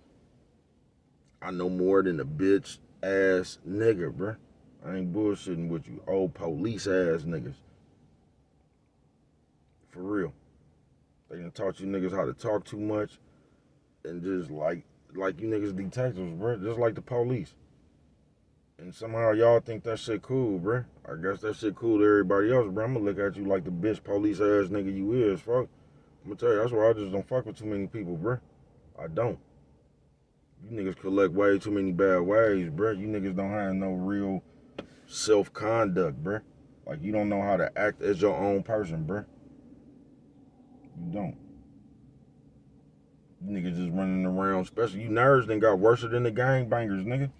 [SPEAKER 1] I know more than a bitch ass nigga, bruh. I ain't bullshitting with you. Old police ass niggas. For real. They done taught you niggas how to talk too much and just like you niggas detectives, bruh. Just like the police. And somehow y'all think that shit cool, bruh. I guess that shit cool to everybody else, bruh. I'm gonna look at you like the bitch police ass nigga you is, fuck. I'm gonna tell you, that's why I just don't fuck with too many people, bruh. I don't. You niggas collect way too many bad ways, bruh. You niggas don't have no real self-conduct, bruh. Like, you don't know how to act as your own person, bruh. You don't. You niggas just running around, especially you nerds done got worse than the gangbangers, nigga.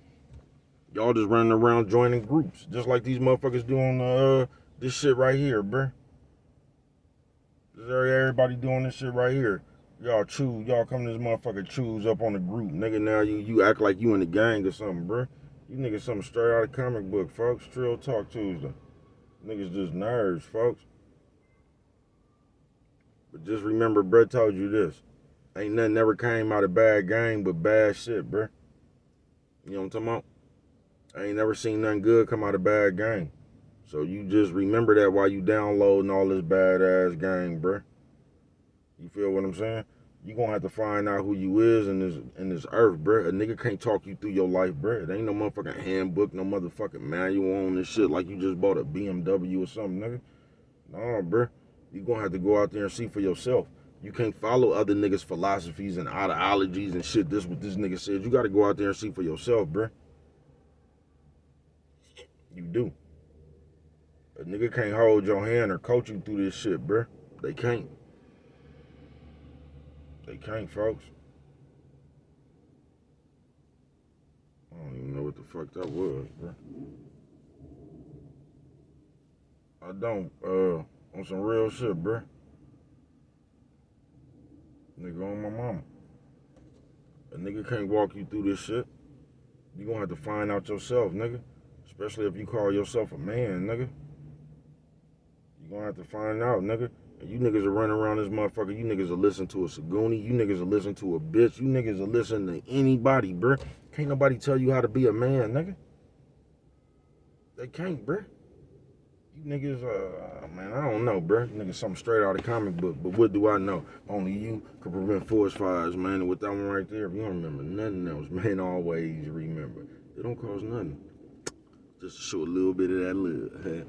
[SPEAKER 1] Y'all just running around joining groups, just like these motherfuckers doing this shit right here, bruh. Everybody doing this shit right here. Y'all come to this motherfucker choose up on the group. Nigga, now you act like you in the gang or something, bruh. You niggas something straight out of comic book, folks. Trill Talk Tuesday. Niggas just nerds, folks. But just remember, bruh told you this. Ain't nothing ever came out of bad gang but bad shit, bruh. You know what I'm talking about? I ain't never seen nothing good come out of bad gang. So you just remember that while you downloading all this badass gang, bruh. You feel what I'm saying? You gonna have to find out who you is in this earth, bruh. A nigga can't talk you through your life, bruh. It ain't no motherfucking handbook, no motherfucking manual on this shit like you just bought a BMW or something, nigga. Nah, bruh. You gonna have to go out there and see for yourself. You can't follow other niggas' philosophies and ideologies and shit. This what this nigga said. You gotta go out there and see for yourself, bruh. You do. A nigga can't hold your hand or coach you through this shit, bruh. They can't. They can't, folks. I don't even know what the fuck that was, bruh. I don't, on some real shit, bruh. Nigga on my mama. A nigga can't walk you through this shit. You gonna have to find out yourself, nigga. Especially if you call yourself a man, nigga. You gonna have to find out, nigga. And you niggas are running around this motherfucker. You niggas will listen to a Saguni. You niggas will listen to a bitch. You niggas will listen to anybody, bruh. Can't nobody tell you how to be a man, nigga. They can't, bruh. You niggas, man, I don't know, bruh. Niggas something straight out of comic book. But what do I know? Only you can prevent forest fires, man. And with that one right there, if you don't remember nothing else, man, always remember. It don't cost nothing. Just to show a little bit of that love, huh?